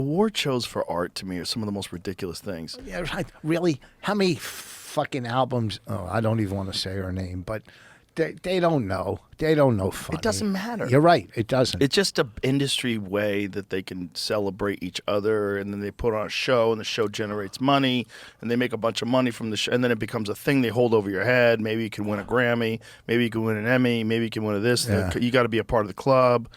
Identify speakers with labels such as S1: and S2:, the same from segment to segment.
S1: Award shows for art to me are some of the most ridiculous things.
S2: Yeah, right. Really? How many fucking albums? Oh, I don't even want to say her name, but they don't know. They don't know funny.
S1: It doesn't matter.
S2: You're right. It doesn't.
S1: It's just an industry way that they can celebrate each other, and then they put on a show, and the show generates money, and they make a bunch of money from the show, and then it becomes a thing they hold over your head. Maybe you can win a Grammy, maybe you can win an Emmy, maybe you can win a this.
S2: Yeah.
S1: You got to be a part of the club.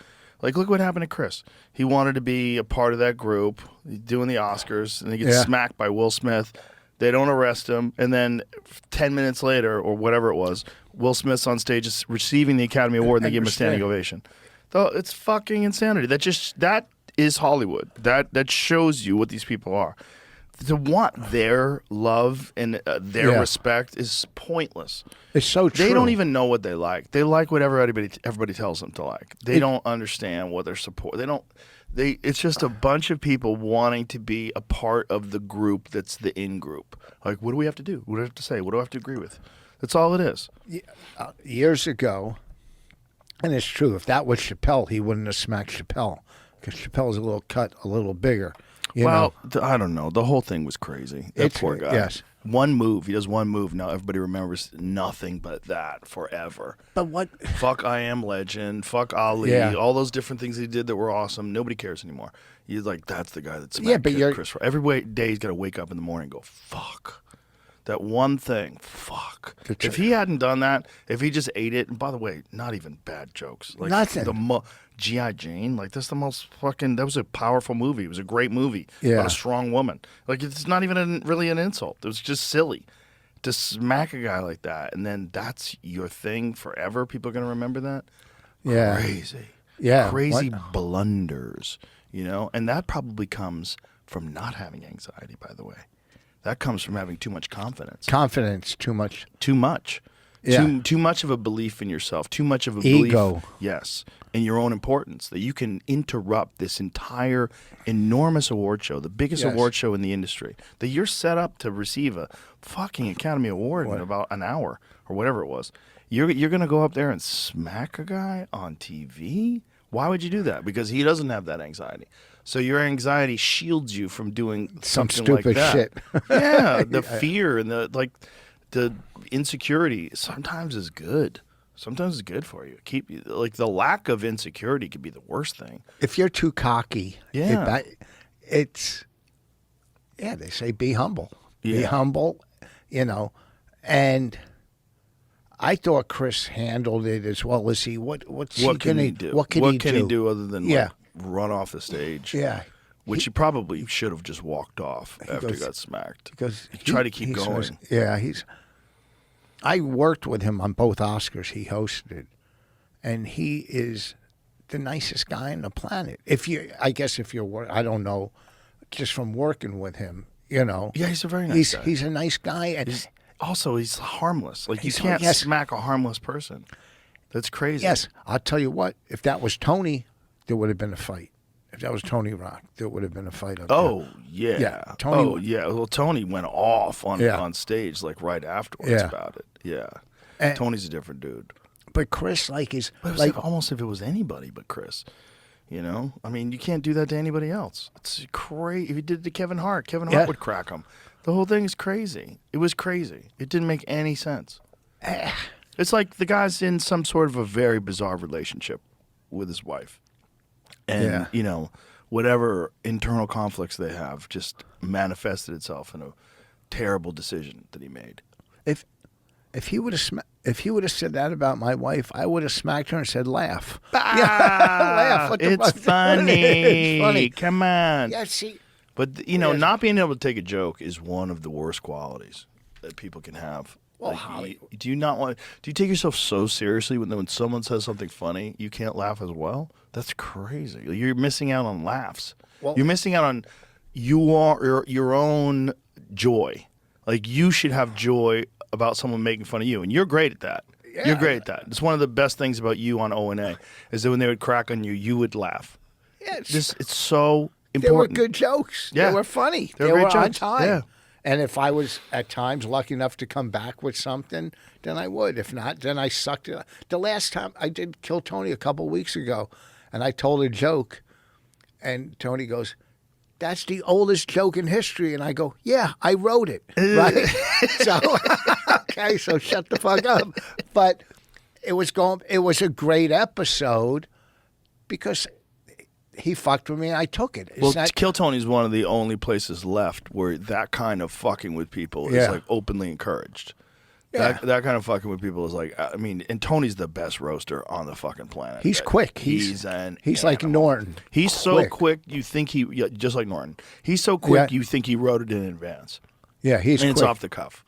S1: Like, look what happened to Chris. He wanted to be a part of that group, doing the Oscars, and he gets smacked by Will Smith. They don't arrest him, and then 10 minutes later, or whatever it was, Will Smith's on stage receiving the Academy Award, and they give him a standing ovation. Though it's fucking insanity. That is Hollywood. That shows you what these people are. To want their love and their respect is pointless.
S2: It's so true.
S1: They don't even know what they like. They like what everybody tells them to like. They don't understand what they're support. It's just a bunch of people wanting to be a part of the group that's the in group. Like, what do we have to do? What do I have to say? What do I have to agree with? That's all it is.
S2: Years ago, and it's true, if that was Chappelle, he wouldn't have smacked Chappelle because Chappelle's a little bigger. I
S1: don't know. The whole thing was crazy. That poor guy.
S2: Yes.
S1: One move. He does one move. Now everybody remembers nothing but that forever.
S2: But what?
S1: Fuck I Am Legend. Fuck Ali.
S2: Yeah.
S1: All those different things he did that were awesome. Nobody cares anymore. He's like, that's the guy that smacked Chris. Every day he's got to wake up in the morning and go, fuck. That one thing, fuck. If he hadn't done that, if he just ate it, and by the way, not even bad jokes. Like
S2: Nothing.
S1: G.I. Jane, like that's the most fucking, that was a powerful movie. It was a great movie about a strong woman. Like it's not even really an insult. It was just silly to smack a guy like that. And then that's your thing forever. People are going to remember that.
S2: Yeah.
S1: Crazy.
S2: Yeah.
S1: Crazy blunders, and that probably comes from not having anxiety, by the way. That comes from having too much confidence.
S2: Too much.
S1: Too much.
S2: Yeah.
S1: Too much of a belief in yourself. Too much of a
S2: ego.
S1: Belief. Yes. In your own importance. That you can interrupt this entire enormous award show, the biggest award show in the industry. That you're set up to receive a fucking Academy Award in about an hour or whatever it was. You're going to go up there and smack a guy on TV? Why would you do that? Because he doesn't have that anxiety. So your anxiety shields you from doing
S2: some
S1: something
S2: stupid
S1: like that.
S2: shit.
S1: Yeah, the fear and the insecurity sometimes is good. Sometimes it's good for you. The lack of insecurity could be the worst thing.
S2: If you're too cocky,
S1: they
S2: say be humble.
S1: Yeah.
S2: Be humble, and I thought Chris handled it as well as he. What's he
S1: can he do?
S2: What can
S1: he do other than run off the stage?
S2: Yeah.
S1: Which he probably should have just walked off after he got smacked.
S2: Because
S1: he tried to keep going.
S2: I worked with him on both Oscars he hosted, and he is the nicest guy on the planet. If you're, I don't know, just from working with him, Yeah,
S1: he's a very nice guy.
S2: He's a nice guy, and
S1: he's harmless. Like you can't smack a harmless person. That's crazy.
S2: Yes, I'll tell you what. If that was Tony, there would have been a fight. If that was Tony Rock, there would have been a fight up there.
S1: Yeah.
S2: Tony.
S1: Oh, yeah. Well, Tony went off on stage like right afterwards about it. Yeah. And Tony's a different dude.
S2: But Chris,
S1: almost if it was anybody but Chris. I mean, you can't do that to anybody else. It's crazy. If you did it to Kevin Hart would crack him. The whole thing is crazy. It was crazy. It didn't make any sense. It's like the guy's in some sort of a very bizarre relationship with his wife. And, whatever internal conflicts they have just manifested itself in a terrible decision that he made.
S2: If he would have said that about my wife, I would have smacked her and said, "Laugh, laugh."
S1: It's funny. It's funny. Come on.
S2: Yeah, see.
S1: But not being able to take a joke is one of the worst qualities that people can have.
S2: Well,
S1: do you take yourself so seriously when someone says something funny, you can't laugh as well? That's crazy. You're missing out on laughs.
S2: Well,
S1: you're missing out on your own joy. Like you should have joy about someone making fun of you, and you're great at that. Yeah. You're great at that. It's one of the best things about you on O&A is that when they would crack on you, you would laugh.
S2: Yeah,
S1: it's so important.
S2: They were good jokes.
S1: Yeah.
S2: They were funny.
S1: They were
S2: on time.
S1: Yeah.
S2: And if I was at times lucky enough to come back with something, then I would. If not, then I sucked it. The last time I did Kill Tony a couple weeks ago, and I told a joke, and Tony goes, that's the oldest joke in history. And I go, yeah, I wrote it. Right? So, okay, so shut the fuck up. But it was a great episode because he fucked with me and I took it.
S1: Well, Kill Tony's one of the only places left where that kind of fucking with people is like openly encouraged.
S2: Yeah.
S1: That kind of fucking with people is like, I mean, and Tony's the best roaster on the fucking planet.
S2: He's quick. He's like Norton.
S1: He's so quick, you think just like Norton. He's so quick, you think he wrote it in advance.
S2: Yeah, he's
S1: and
S2: quick.
S1: It's off the cuff.